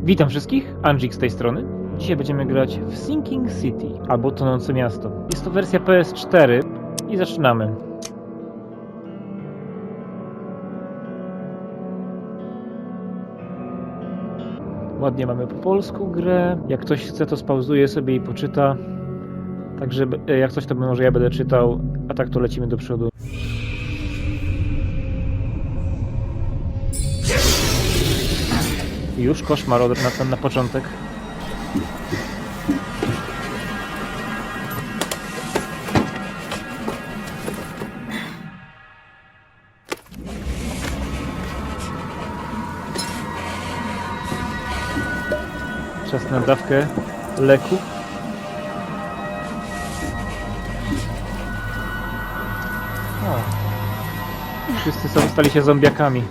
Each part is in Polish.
Witam wszystkich, Andziks z tej strony. Dzisiaj będziemy grać w Sinking City, albo Tonące miasto. Jest to wersja PS4 i zaczynamy. Ładnie mamy po polsku grę. Jak ktoś chce, to spauzuje sobie i poczyta. Także jak coś, to może ja będę czytał, a tak to lecimy do przodu. Już koszmar na początek. Czas na dawkę leku. O. Wszyscy stali się zombiakami.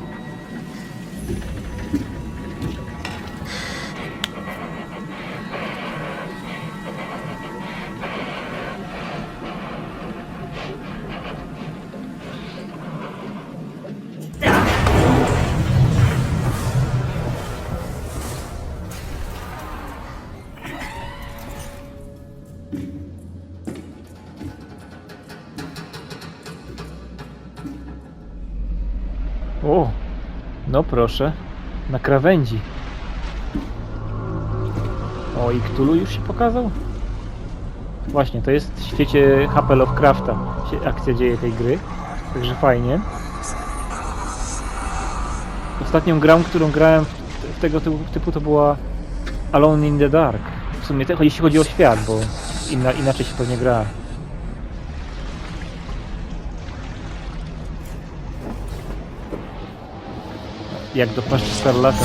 O, no proszę, na krawędzi. O, i Cthulhu już się pokazał? Właśnie, to jest w świecie HP Lovecrafta się akcja dzieje tej gry, także fajnie. Ostatnią grą, którą grałem w tego typu, to była Alone in the Dark. W sumie jeśli chodzi o świat, bo inaczej się pewnie gra. Jak dopaść Starlata.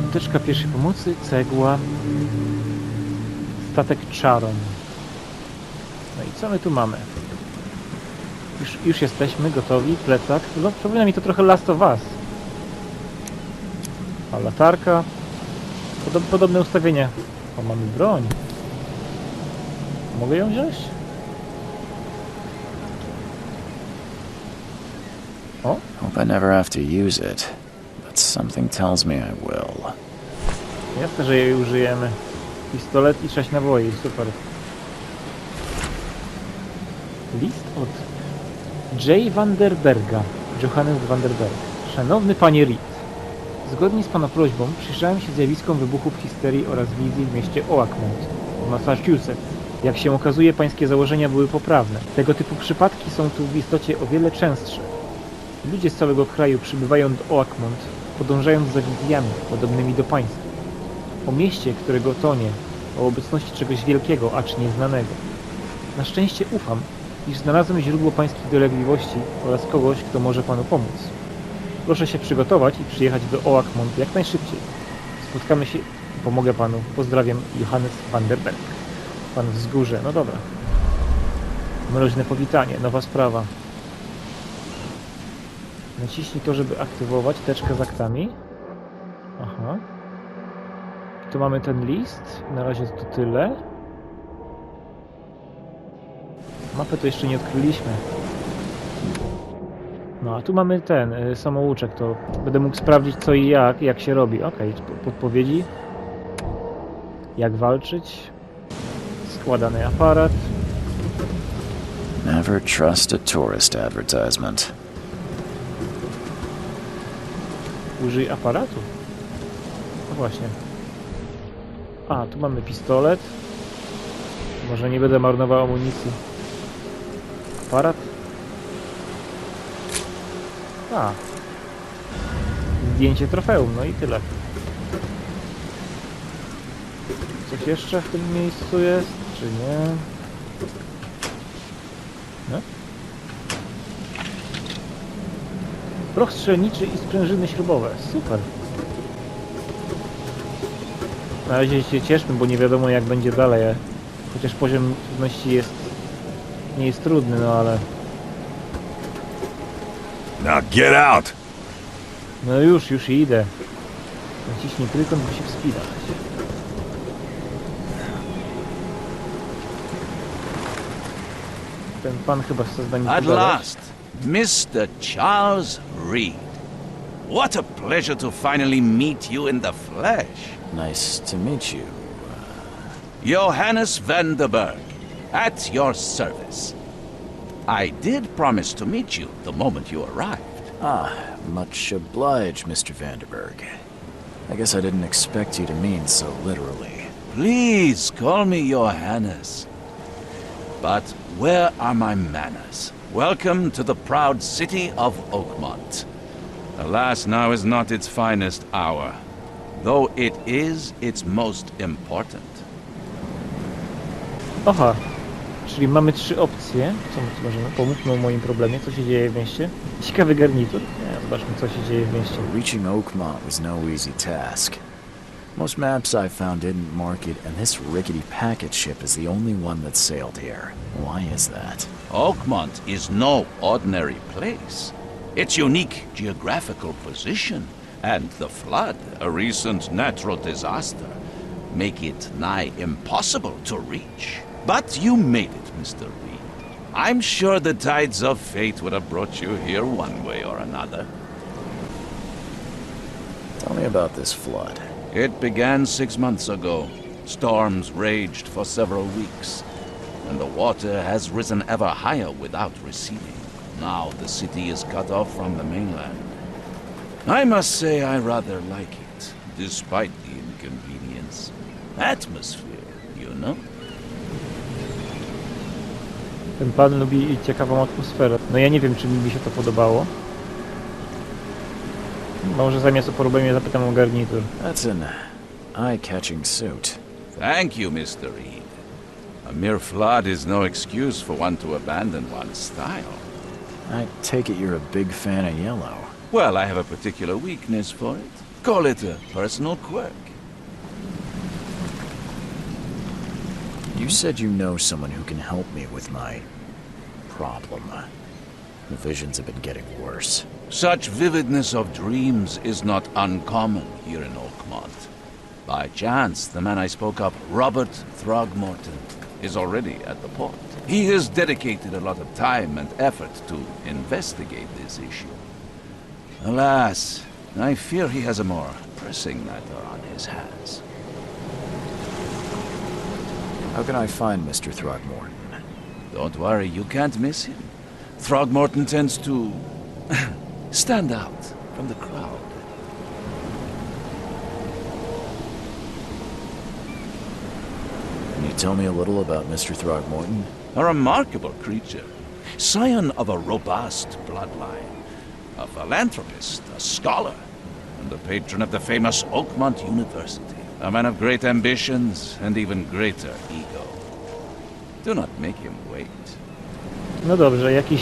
Apteczka pierwszej pomocy, cegła, statek Charon. No i co my tu mamy? Już jesteśmy gotowi, plecak. No, przypomina mi to trochę Last of Us. A latarka. Podobne ustawienia. O, mamy broń. Mogę ją wziąć? O? Hope I never have to use it, but something tells me I will. Jasne, że jej użyjemy. Pistolet i 6 naboi, super. List od J. Vanderberga. Johannes Vanderberg. Szanowny panie Reed. Zgodnie z pana prośbą przyjrzałem się zjawiskom wybuchów histerii oraz wizji w mieście Oakmont w Massachusetts. Jak się okazuje, pańskie założenia były poprawne. Tego typu przypadki są tu w istocie o wiele częstsze. Ludzie z całego kraju przybywają do Oakmont, podążając za wizjami podobnymi do pańskich. O mieście, którego tonie, o obecności czegoś wielkiego, acz nieznanego. Na szczęście ufam, iż znalazłem źródło pańskich dolegliwości oraz kogoś, kto może panu pomóc. Proszę się przygotować i przyjechać do Oakmont jak najszybciej. Spotkamy się i pomogę panu. Pozdrawiam, Johannes Vanderberg. Pan wzgórze. No dobra. Mroźne powitanie. Nowa sprawa. Naciśnij to, żeby aktywować teczkę z aktami. Aha. Tu mamy ten list. Na razie to tyle. Mapę to jeszcze nie odkryliśmy. No a tu mamy ten samouczek, to będę mógł sprawdzić co i jak się robi. Okej, podpowiedzi. Jak walczyć. Składany aparat. Never trust a tourist advertisement. Użyj aparatu. No właśnie. A, tu mamy pistolet. Może nie będę marnował amunicji. Aparat. A. Zdjęcie trofeum, no i tyle. Coś jeszcze w tym miejscu jest, czy nie? No? Proch strzelniczy i sprężyny śrubowe. Super. Na razie się cieszmy, bo nie wiadomo jak będzie dalej. Chociaż poziom trudności nie jest trudny, no ale... Now get out! No już idę. Naciśnij trójkąt, by się wspinać. Ten pan chyba chce z nami At pogadać. last, Mr. Charles Reed. What a pleasure to finally meet you in the flesh. Nice to meet you. Johannes van der Berg, at your service. I did promise to meet you the moment you arrived. Ah, much obliged, Mr. Vanderberg. I guess I didn't expect you to mean so literally. Please call me Johannes. But where are my manners? Welcome to the proud city of Oakmont. Alas, now is not its finest hour, though it is its most important. Aha, czyli mamy 3 opcje. Co my tu możemy? Pomówmy o moim problemie, co się dzieje w mieście. Ciekawy garnitur. Nie, zobaczmy, co się dzieje w mieście. Reaching Oakmont was no easy task. Most maps I found didn't mark it, and this rickety packet ship is the only one that sailed here. Why is that? Oakmont is no ordinary place. Its unique geographical position and the flood, a recent natural disaster, make it nigh impossible to reach. But you made it, Mr. Reed. I'm sure the tides of fate would have brought you here one way or another. Tell me about this flood. It began 6 months ago. Storms raged for several weeks, and the water has risen ever higher without receding. Now the city is cut off from the mainland. I must say I rather like it, despite the inconvenience. Atmosphere, you know? Ten pan lubi ciekawą atmosferę. No ja nie wiem, czy mi się to podobało. Może zamiast o problemie zapytam o garnitur. That's an eye-catching suit. Thank you, Mr. Reed. A mere flood is no excuse for one to abandon one's style. I take it you're a big fan of yellow. Well, I have a particular weakness for it. Call it a personal quirk. You said you know someone who can help me with my problem. The visions have been getting worse. Such vividness of dreams is not uncommon here in Oakmont. By chance, the man I spoke of, Robert Throgmorton, is already at the port. He has dedicated a lot of time and effort to investigate this issue. Alas, I fear he has a more pressing matter on his hands. How can I find Mr. Throgmorton? Don't worry, you can't miss him. Throgmorton tends to stand out from the crowd. Can you tell me a little about Mr. Throgmorton? A remarkable creature, scion of a robust bloodline, a philanthropist, a scholar, and the patron of the famous Oakmont University. A man of great ambitions and even greater ego. Do not make him wait. No dobrze, jakiś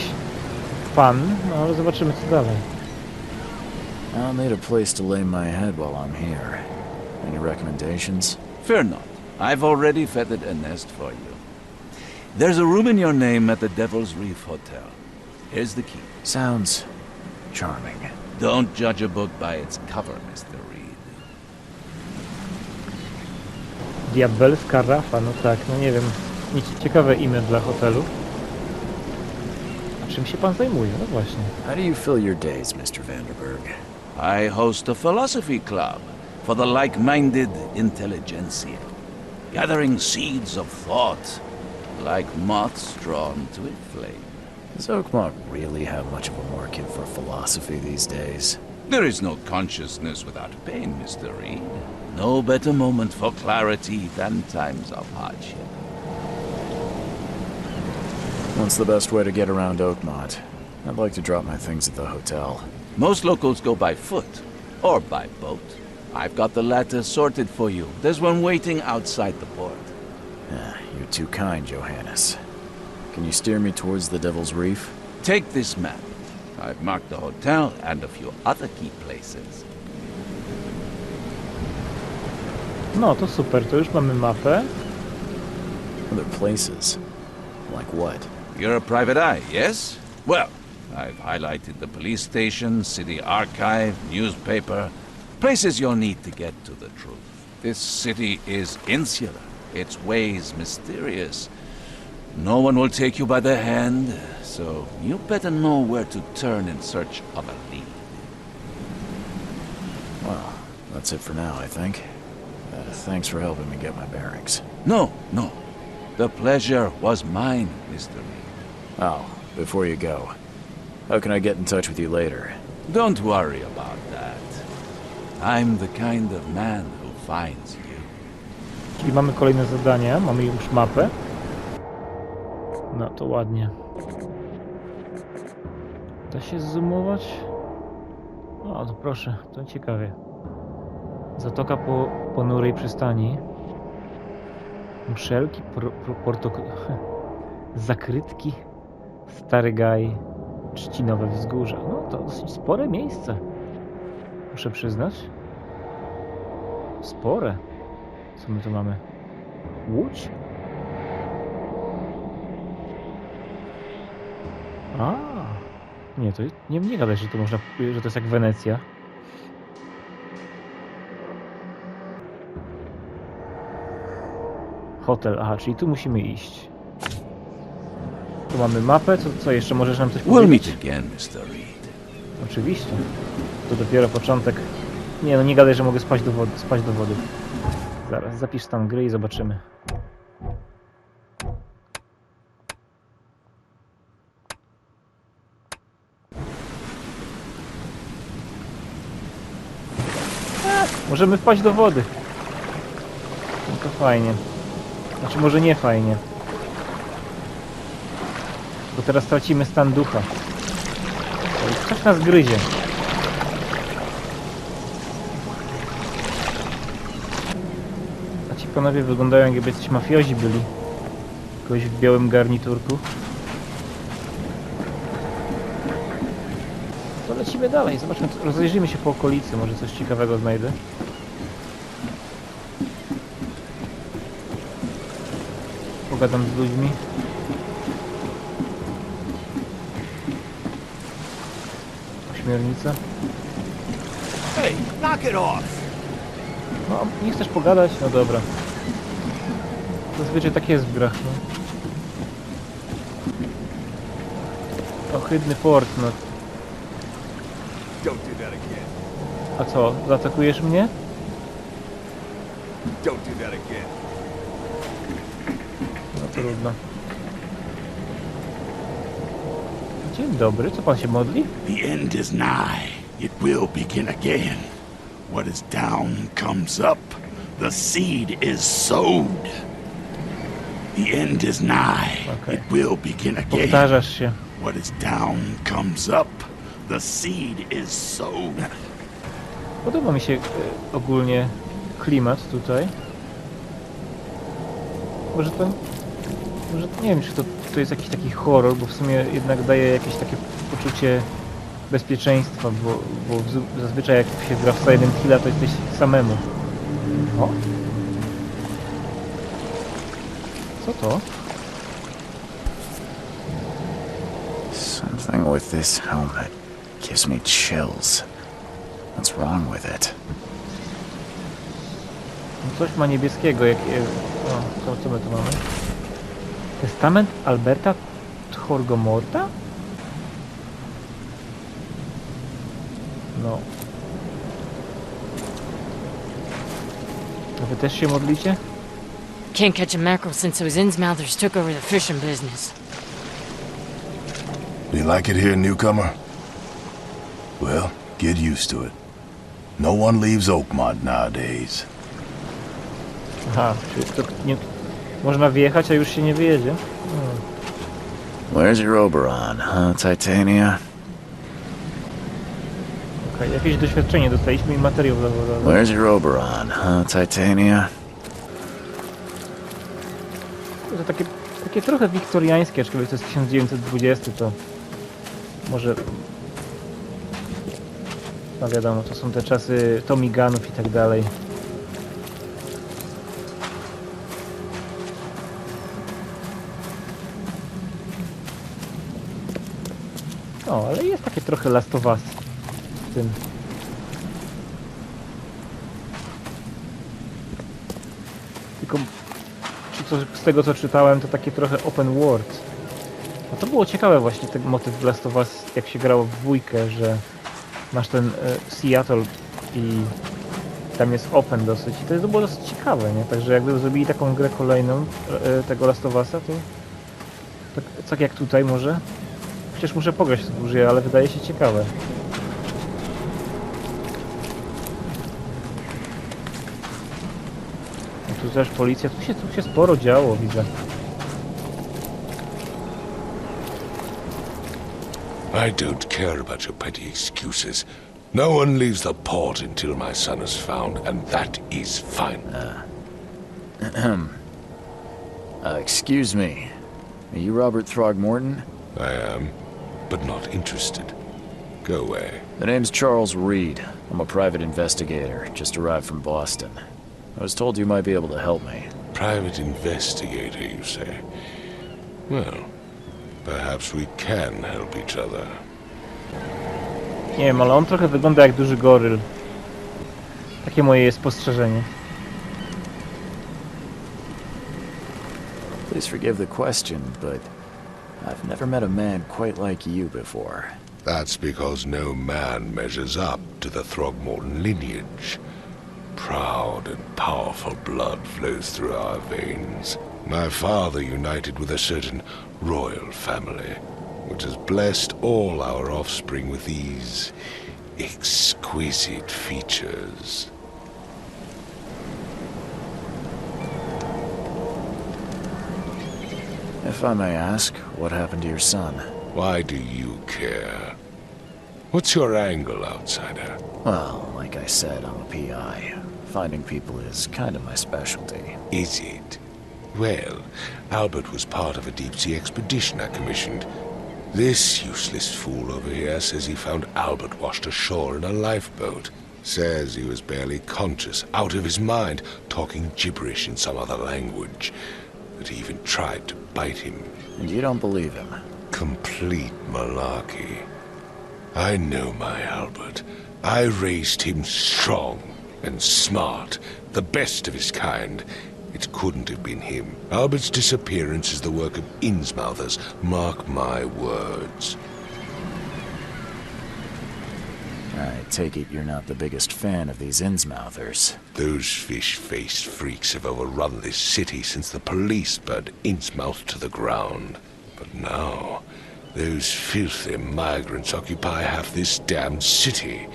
pan. No ale zobaczymy, co dalej. I'll need a place to lay my head while I'm here. Any recommendations? Fear not. I've already feathered a nest for you. There's a room in your name at the Devil's Reef Hotel. Here's the key. Sounds charming. Don't judge a book by its cover, Mr. Reed. Diabelska rafa, no tak, no nie wiem. Ciekawe imię dla hotelu. A czym się pan zajmuje? No właśnie. How do you fill your days, Mr. Vanderberg? I host a philosophy club for the like-minded intelligentsia, gathering seeds of thought like moths drawn to a flame. Does Oakmont really have much of a market for philosophy these days? There is no consciousness without pain, Mr. Reed. No better moment for clarity than times of hardship. What's the best way to get around Oakmont? I'd like to drop my things at the hotel. Most locals go by foot or by boat. I've got the latter sorted for you. There's one waiting outside the port. You're too kind, Johannes. Can you steer me towards the Devil's Reef? Take this map. I've marked the hotel and a few other key places. No to super, to już mamy mapę. Other places? Like what? You're a private eye, yes? Well, I've highlighted the police station, city archive, newspaper, places you'll need to get to the truth. This city is insular, its ways mysterious. No one will take you by the hand, so you better know where to turn in search of a lead. Well, that's it for now, I think. Thanks for helping me get my bearings. No, no. The pleasure was mine, Mr. Reed. Oh, before you go, how can I get in touch with you later? Don't worry about that. I'm the kind of man who finds you. Czyli mamy kolejne zadania, mamy już mapę. No to ładnie. Da się zoomować? O, to proszę, to ciekawie. Zatoka po ponurej przystani. Muszelki, zakrytki, stary gaj, trzcinowe wzgórza. No to dosyć spore miejsce. Muszę przyznać. Spore. Co my tu mamy? Łódź? A, nie, to jest, nie gadaj, że to można, że to jest jak Wenecja. Hotel, aha, czyli tu musimy iść. Tu mamy mapę, co jeszcze możesz nam coś We'll powiedzieć? meet again, Mr. Reed. Oczywiście. To dopiero początek. Nie, no nie gadaj, że mogę spać do wody. Zaraz, zapisz stan gry i zobaczymy. Możemy wpaść do wody. No to fajnie. Znaczy może nie fajnie. Bo teraz tracimy stan ducha. Coś nas gryzie. A ci panowie wyglądają, jakby coś mafiozi byli. Kogoś w białym garniturku. To lecimy dalej. Zobaczmy, rozejrzyjmy się po okolicy. Może coś ciekawego znajdę. Pogadam z ludźmi. Ośmiornica. Hey, knock it off! No, nie chcesz pogadać? No dobra. Zazwyczaj tak jest w grach, no. Ohydny port, no. Don't do that again. A co, zaatakujesz mnie? Don't do that again. No trudno. Dzień dobry, co pan się modli? The end is nigh. It will begin again. What is down comes up. The seed is sowed. The end is nigh. Okay. It will begin again. Powtarzasz się. What is down comes up. The seed is sowed. Podoba mi się ogólnie klimat tutaj. Może to nie wiem, czy to jest jakiś taki horror, bo w sumie jednak daje jakieś takie poczucie bezpieczeństwa, bo zazwyczaj jak się gra w Silent Hilla, to jesteś samemu. O? Co to? Something with this helmet gives me chills. What's wrong with it? No coś ma niebieskiego, jak... O, co my tu mamy? Testament Alberta Thorgomorta? No. A wy też się modlicie? Can't catch a mackerel since those Innsmouthers took over the fishing business. Do you like it here, newcomer? Well, get used to it. No one leaves Oakmont nowadays. Aha, czyli to nie... Można wjechać, a już się nie wyjedzie. Where's your Oberon, huh, Titania? Okej, jakieś doświadczenie dostaliśmy i materiał zawodowy. Where's your Oberon, huh, Titania? To takie trochę wiktoriańskie, aczkolwiek to jest 1920, to może... No wiadomo, to są te czasy Tommy Gunnów i tak dalej. O, ale jest takie trochę Last of Us w tym. Tylko z tego co czytałem, to takie trochę open world. No to było ciekawe właśnie, ten motyw w Last of Us, jak się grało w dwójkę, że masz ten Seattle i tam jest open dosyć. I to było dosyć ciekawe, nie? Także jakby zrobili taką grę kolejną tego Last of Us'a, to tak jak tutaj może. Przecież muszę pograć w dłużej, ale wydaje się ciekawe. No tu też policja, tu się sporo działo, widzę. I don't care about your petty excuses. No one leaves the port until my son is found, and that is fine. Excuse me. Are you Robert Throgmorton? I am, but not interested. Go away. The name's Charles Reed. I'm a private investigator, just arrived from Boston. I was told you might be able to help me. Private investigator, you say? Well, perhaps we can help each other. Nie wiem, ale on trochę wygląda jak duży goryl. Takie moje jest spostrzeżenie. Please forgive the question, but I've never met a man quite like you before. That's because no man measures up to the Throgmorton lineage. Proud and powerful blood flows through our veins. My father united with a certain royal family, which has blessed all our offspring with these exquisite features. If I may ask, what happened to your son? Why do you care? What's your angle, outsider? Well, like I said, I'm a PI. Finding people is kind of my specialty. Is it? Well, Albert was part of a deep-sea expedition I commissioned. This useless fool over here says he found Albert washed ashore in a lifeboat. Says he was barely conscious, out of his mind, talking gibberish in some other language. That he even tried to bite him. And you don't believe him? Complete malarkey. I know my Albert. I raised him strong and smart, the best of his kind. It couldn't have been him. Albert's disappearance is the work of Innsmouthers, mark my words. I take it you're not the biggest fan of these Innsmouthers. Those fish-faced freaks have overrun this city since the police burned Innsmouth to the ground. But now, those filthy migrants occupy half this damned city.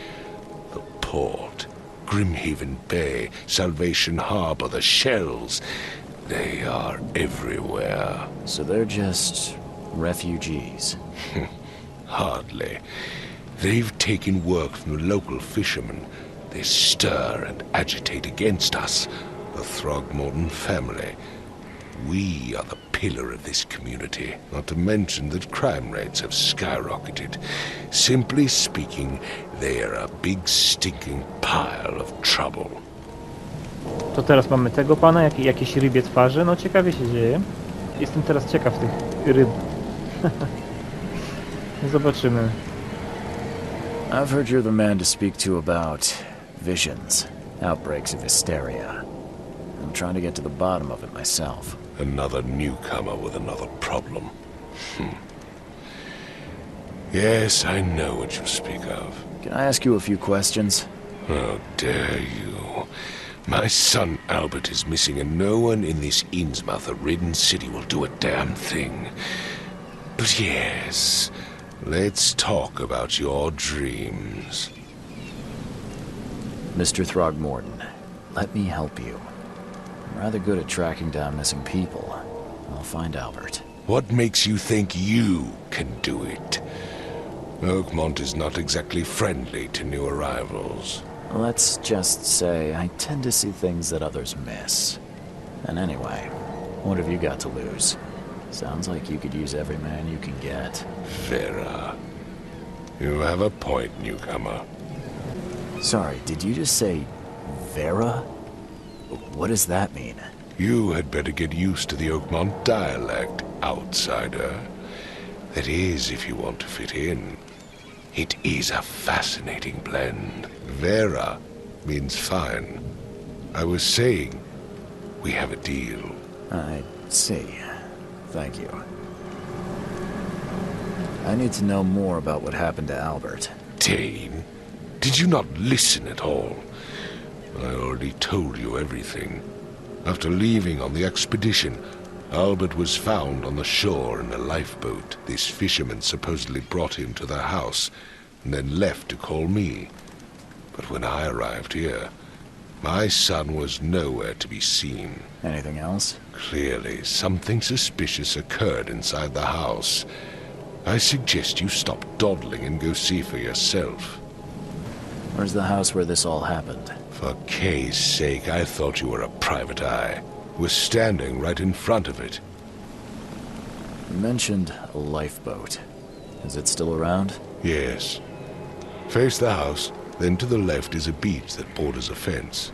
The port, Grimhaven Bay, Salvation Harbor, the shells. They are everywhere. So they're just refugees. Hardly. They've taken work from the local fishermen. They stir and agitate against us, the Throgmorton family. We are the pillar of this community, not to mention that crime rates have skyrocketed. Simply speaking, they are a big stinking pile of trouble. To teraz mamy tego pana, jakieś rybie twarze, no ciekawie się dzieje. Jestem teraz ciekaw tych ryb. Zobaczymy. I've heard you're the man to speak to about visions, outbreaks of hysteria. I'm trying to get to the bottom of it myself. Another newcomer with another problem. Yes, I know what you speak of. Can I ask you a few questions? How dare you? My son Albert is missing, and no one in this Innsmouth-ridden city will do a damn thing. But yes, let's talk about your dreams. Mr. Throgmorton, let me help you. I'm rather good at tracking down missing people. I'll find Albert. What makes you think you can do it? Oakmont is not exactly friendly to new arrivals. Let's just say I tend to see things that others miss. And anyway, what have you got to lose? Sounds like you could use every man you can get. Vera. You have a point, newcomer. Sorry, did you just say Vera? What does that mean? You had better get used to the Oakmont dialect, outsider. That is, if you want to fit in. It is a fascinating blend. Vera means fine. I was saying, we have a deal. I See. Thank you. I need to know more about what happened to Albert. Dane, did you not listen at all? I already told you everything. After leaving on the expedition, Albert was found on the shore in a lifeboat. This fisherman supposedly brought him to their house, and then left to call me. But when I arrived here, my son was nowhere to be seen. Anything else? Clearly, something suspicious occurred inside the house. I suggest you stop dawdling and go see for yourself. Where's the house where this all happened? For Kay's sake, I thought you were a private eye. We're standing right in front of it. You mentioned a lifeboat. Is it still around? Yes. Face the house, then to the left is a beach that borders a fence.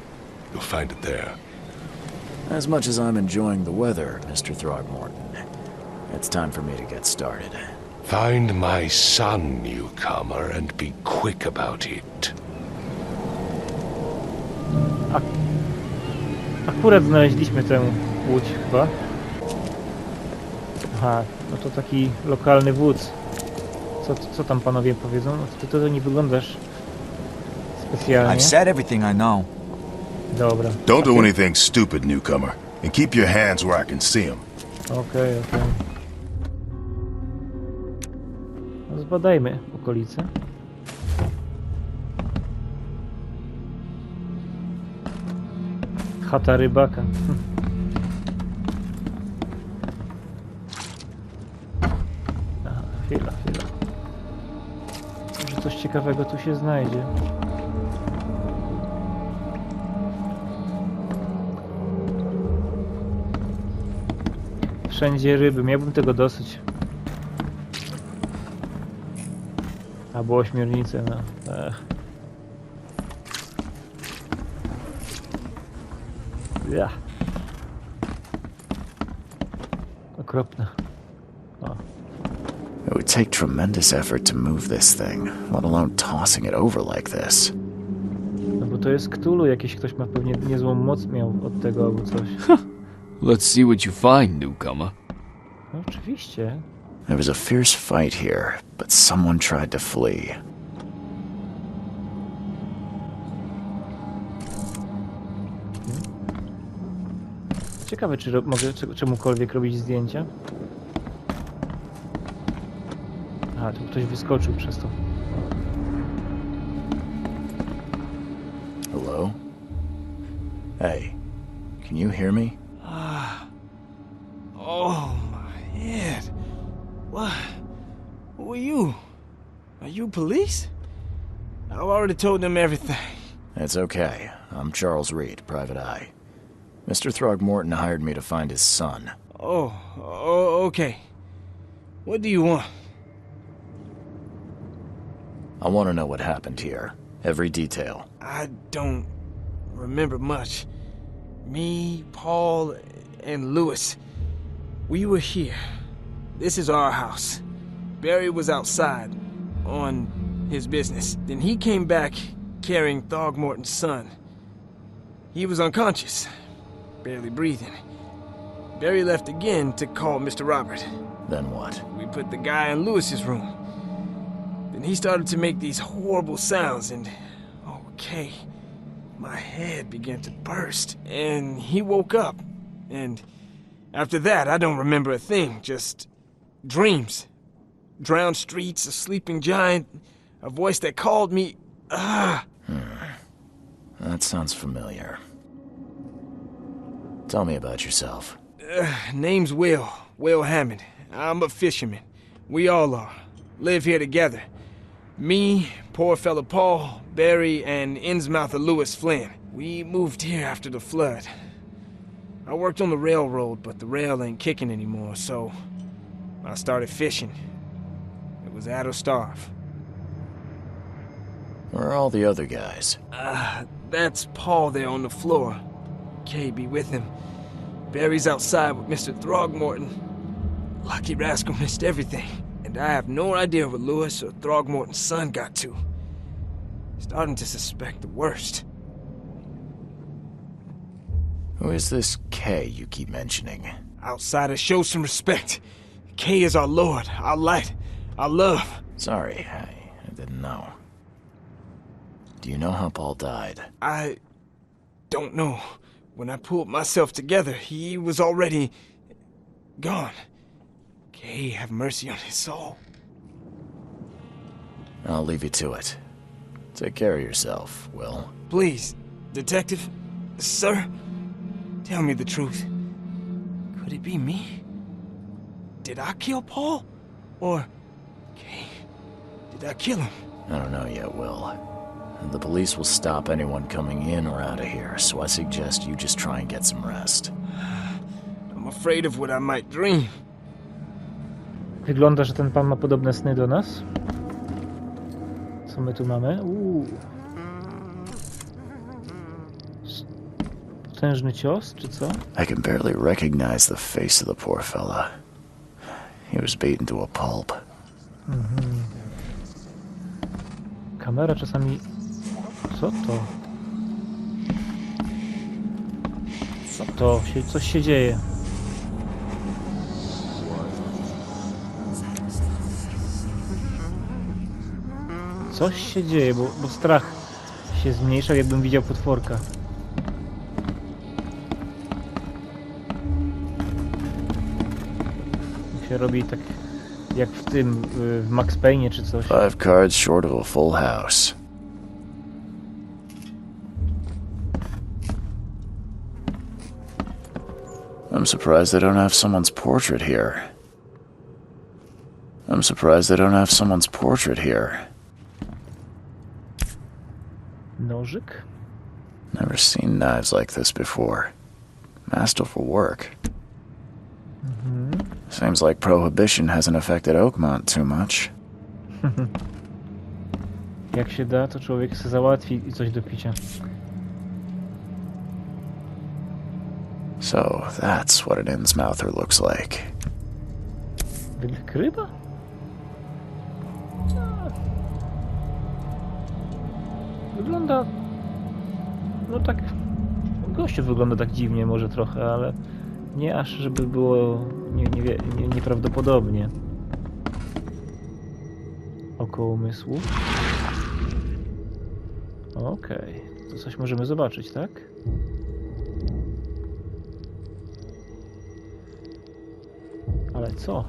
You'll find it there. As much as I'm enjoying the weather, Mr. Throgmorton, it's time for me to get started. Find my son, newcomer, and be quick about it. Akurat znaleźliśmy tę łódź chyba. Aha, no to taki lokalny wódz. Co tam panowie powiedzą? To nie wyglądasz specjalnie. I've said everything I know. Dobra. Don't do anything stupid, newcomer. And keep your hands where I can see them. Okej. No zbadajmy okolice. Chata rybaka. Aha, chwila. Może coś ciekawego tu się znajdzie. Wszędzie ryby, miałbym tego dosyć. Albo ośmiornicę, no. Ja. Okropne. O. It would take tremendous effort to move this thing, let alone tossing it over like this. No bo to jest Cthulhu, jakiś ktoś ma pewnie niezłą moc miał od tego albo coś. Let's see what you find, newcomer. No oczywiście. There was a fierce fight here, but someone tried to flee. Ciekawe, czy mogę czemukolwiek robić zdjęcia. A, tu ktoś wyskoczył przez to. Hello? Hey, can you hear me? Oh, my head. What? Who are you? Are you police? I've already told them everything. It's okay. I'm Charles Reed, Private Eye. Mr. Throgmorton hired me to find his son. Oh, okay. What do you want? I want to know what happened here. Every detail. I don't remember much. Me, Paul, and Lewis, we were here. This is our house. Barry was outside, on his business. Then he came back carrying Throgmorton's son. He was unconscious, barely breathing. Barry left again to call Mr. Robert. Then what? We put the guy in Lewis's room. Then he started to make these horrible sounds and... okay, my head began to burst. And he woke up. And after that, I don't remember a thing. Just dreams. Drowned streets, a sleeping giant, a voice that called me... That sounds familiar. Tell me about yourself. Name's Will Hammond. I'm a fisherman. We all are. Live here together. Me, poor fella Paul, Barry, and Innsmouther Lewis Flynn. We moved here after the flood. I worked on the railroad, but the rail ain't kicking anymore, so I started fishing. It was at or starve. Where are all the other guys? That's Paul there on the floor. Kay be with him. Barry's outside with Mr. Throgmorton. Lucky rascal missed everything. And I have no idea where Lewis or Throgmorton's son got to. Starting to suspect the worst. Who is this Kay you keep mentioning? Outsiders, show some respect. Kay is our lord, our light, our love. Sorry, I didn't know. Do you know how Paul died? I don't know. When I pulled myself together, he was already gone. Kay, have mercy on his soul. I'll leave you to it. Take care of yourself, Will. Please, detective, sir, tell me the truth. Could it be me? Did I kill Paul? Or, Kay, did I kill him? I don't know yet, Will. The police will stop anyone coming in or out of here, so I suggest you just try and get some rest. I'm afraid of what I might dream. Wygląda, że ten pan ma podobne sny do nas. Co my tu mamy? Potężny cios, czy co? I can barely recognize the face of the poor fella. He was beaten to a pulp. Kamera czasami... Co to? Co to? Coś się dzieje. Coś się dzieje, bo strach się zmniejszał, jakbym widział potworka. Się robi tak jak w tym, w Max Payne czy coś. 5 cards short of a full house. I'm surprised they don't have someone's portrait here. Nożyk? Never seen knives like this before. Masterful work. Seems like prohibition hasn't affected Oakmont too much. Jak się da, to człowiek sobie załatwi i coś do picia. So, that's what an Innsmouther looks like. Wygląda ryba? Wygląda... No tak... Gościu wygląda tak dziwnie może trochę, ale... Nie aż, żeby było nieprawdopodobnie. Oko umysłu. Okej. To coś możemy zobaczyć, tak? Ale co?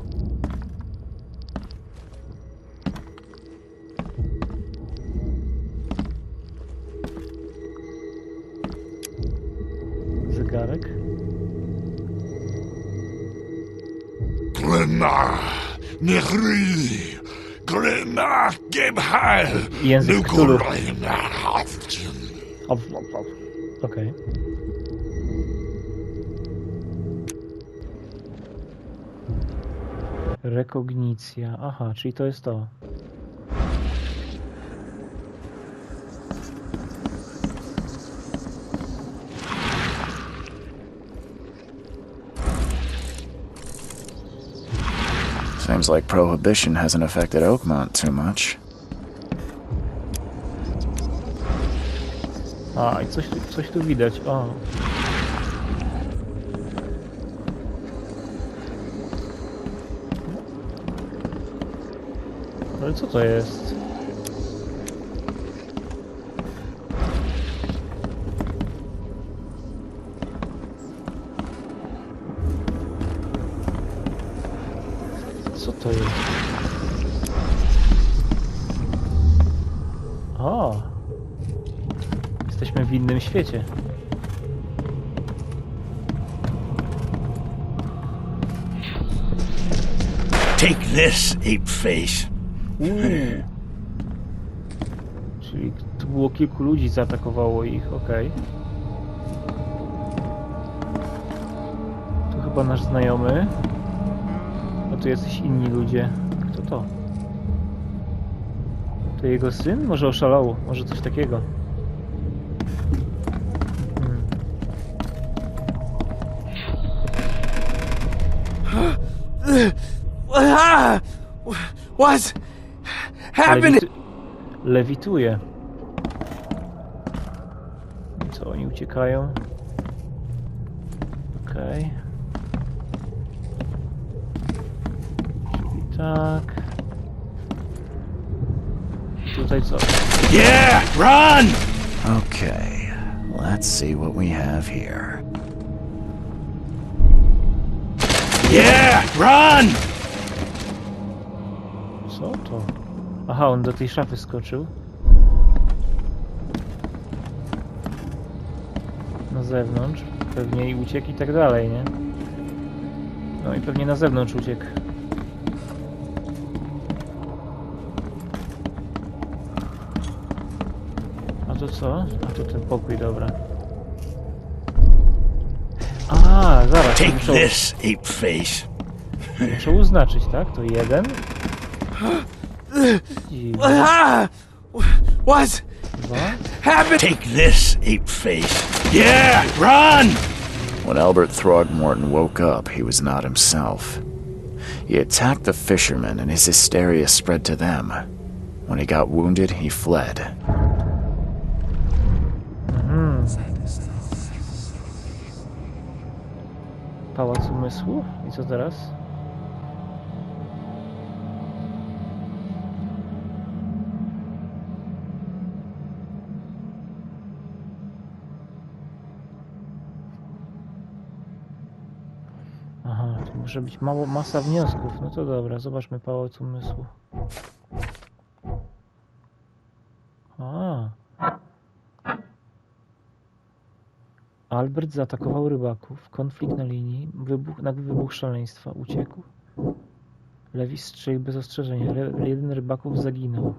Zegarek? Język Cthulhu. Okej. Rekognicja. Aha, czyli to jest to. Seems like prohibition hasn't affected Oakmont too much. A, i coś tu widać. O. Ale co to jest? Co to jest? O! Jesteśmy w innym świecie. Take this, ape face. Czyli tu było kilku ludzi, zaatakowało ich, okej. Tu chyba nasz znajomy. A tu jacyś inni ludzie. Kto to? To jego syn? Może oszalało, może coś takiego. What's happening? Lewituje. Co, oni uciekają? Okej. Tak. Tutaj co? Yeah, run! Okay, let's see what we have here. Yeah, run! Co to? Aha, on do tej szafy skoczył. Na zewnątrz. Pewnie i uciekł i tak dalej, nie? No i pewnie na zewnątrz uciekł. A to co? A to ten pokój, dobra. A, zaraz. Take Muszę, this, ape face. muszę uznaczyć, tak? To jeden. I What dwa. happened? Take this, ape face. Yeah, run! When Albert Throgmorton woke up, he was not himself. He attacked the fishermen and his hysteria spread to them. When he got wounded, he fled. Pałac umysłu? I co teraz? Aha, to może być masa wniosków. No to dobra, zobaczmy pałac umysłu. A. Albert zaatakował rybaków. Konflikt na linii. Wybuch szaleństwa. Uciekł. Lewis strzelił bez ostrzeżenia. Jeden rybaków zaginął.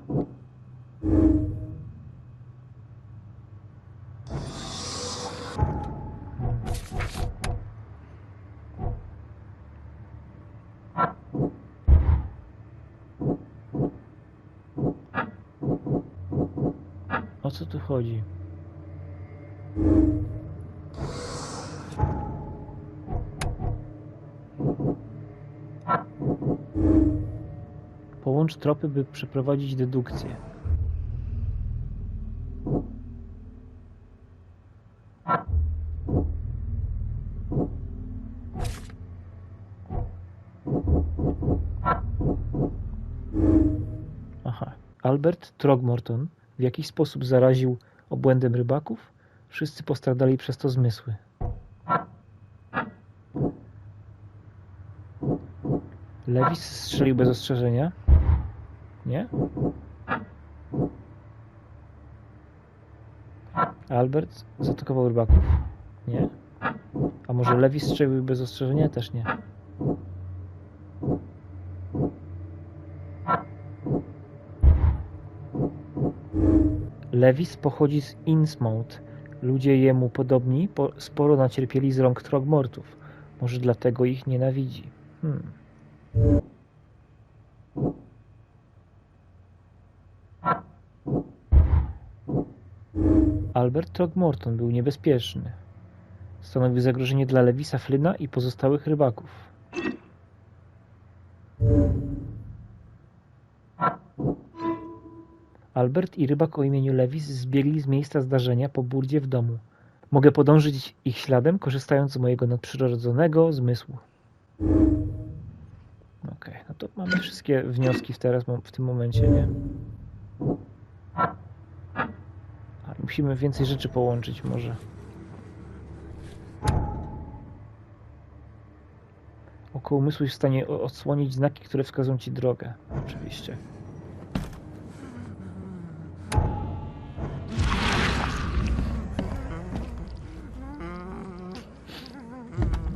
O co tu chodzi? Połącz tropy, by przeprowadzić dedukcję. Aha. Albert Throgmorton w jakiś sposób zaraził obłędem rybaków? Wszyscy postradali przez to zmysły. Lewis strzelił bez ostrzeżenia? Nie? Albert zaatakował rybaków? Nie. A może Lewis strzelił bez ostrzeżenia? Też nie. Lewis pochodzi z Innsmouth. Ludzie jemu podobni sporo nacierpieli z rąk Throgmortów. Może dlatego ich nienawidzi. Albert Throgmorton był niebezpieczny. Stanowił zagrożenie dla Lewisa Flynna i pozostałych rybaków. Albert i rybak o imieniu Lewis zbiegli z miejsca zdarzenia po burdzie w domu. Mogę podążyć ich śladem, korzystając z mojego nadprzyrodzonego zmysłu. Okej, no to mamy wszystkie wnioski w tym momencie, nie? Ale musimy więcej rzeczy połączyć może. Oko umysłu jest w stanie odsłonić znaki, które wskazują ci drogę. Oczywiście.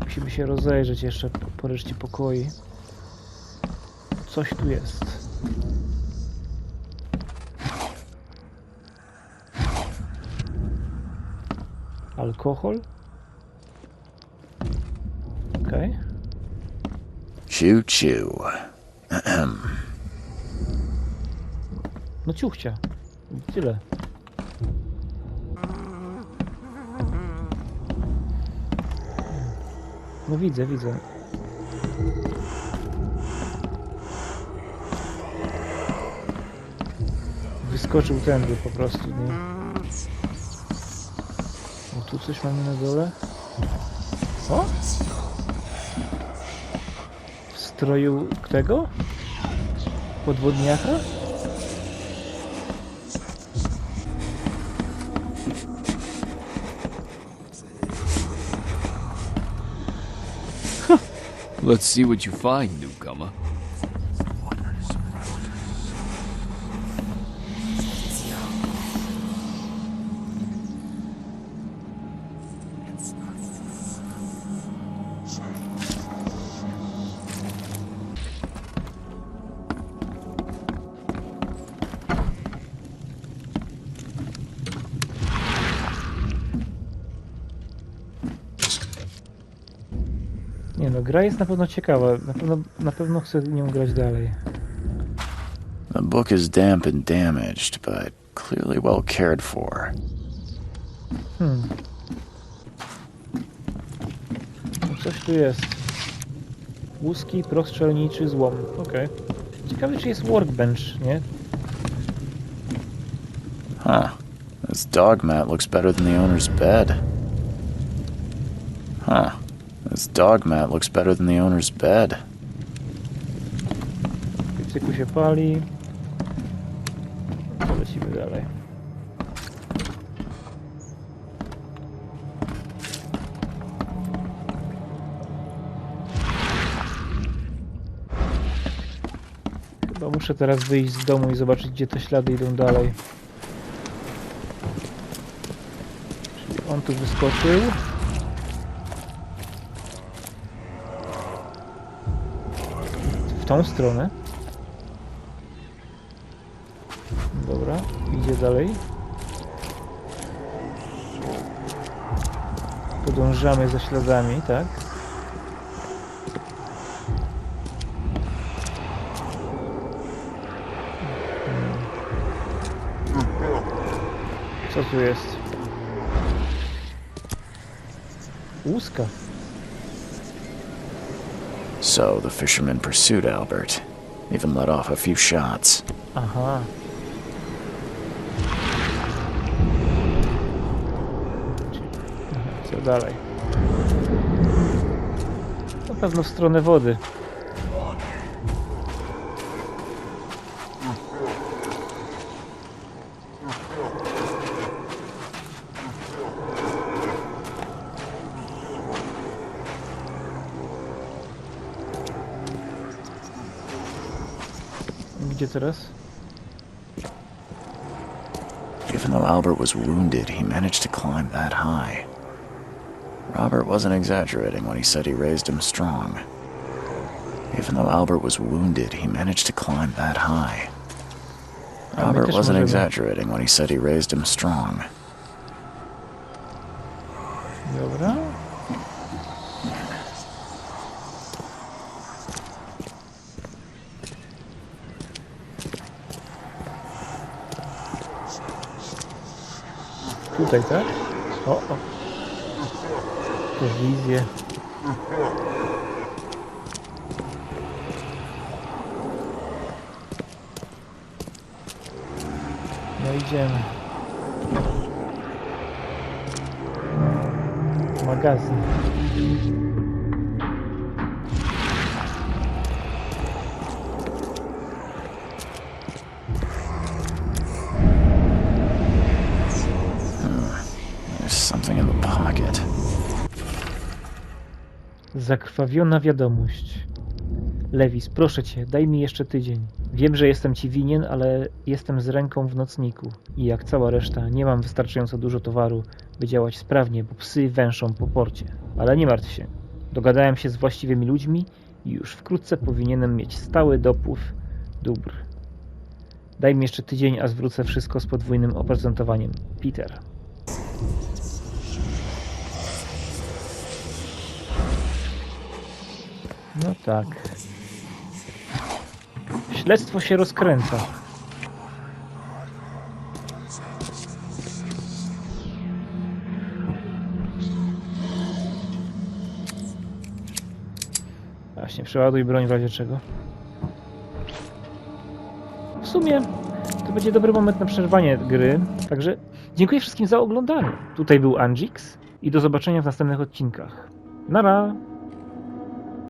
Musimy się rozejrzeć jeszcze po reszcie pokoi. Coś tu jest. Alkohol? Okej. Choo-choo. No ciuchcia. Tyle. No widzę. Wyskoczył tędy po prostu, nie? O, tu coś mamy na dole. O! W stroju tego? podwodniaka? Let's see what you find, newcomer. Nie no, gra jest na pewno ciekawa. Na pewno chcę nią grać dalej. The book is damp and damaged, but clearly well cared for. No coś tu jest. Łuski, proch strzelniczy, złom. Okej. Ciekawe, czy jest workbench, nie? Huh. This dog mat looks better than the owner's bed. Huh. This dog mat looks better than the owner's bed. Piecyku się pali. Lecimy dalej. Chyba muszę teraz wyjść z domu i zobaczyć, gdzie te ślady idą dalej. Czyli on tu wyskoczył. W tą stronę. Dobra, idzie dalej. Podążamy za śladami, tak? Co tu jest? Łuska. So the fisherman pursued Albert, even let off a few shots. Aha. Co dalej? Na pewno w stronę wody. Gdzie teraz? Even though Albert was wounded, he managed to climb that high. Robert wasn't exaggerating when he said he raised him strong. Even though Albert was wounded, he managed to climb that high. Robert wasn't exaggerating when he said he raised him strong. Dobra. Tutaj, tak? O. Te wizje. No idziemy. Magazyn. There's something in the pocket. Zakrwawiona wiadomość. Lewis, proszę cię, daj mi jeszcze tydzień. Wiem, że jestem ci winien, ale jestem z ręką w nocniku. I jak cała reszta, nie mam wystarczająco dużo towaru, by działać sprawnie, bo psy węszą po porcie. Ale nie martw się. Dogadałem się z właściwymi ludźmi i już wkrótce powinienem mieć stały dopływ dóbr. Daj mi jeszcze tydzień, a zwrócę wszystko z podwójnym oprocentowaniem. Peter. No tak. Śledztwo się rozkręca. Właśnie, przeładuj broń w razie czego. W sumie to będzie dobry moment na przerwanie gry. Także dziękuję wszystkim za oglądanie. Tutaj był Andziks i do zobaczenia w następnych odcinkach. Nara!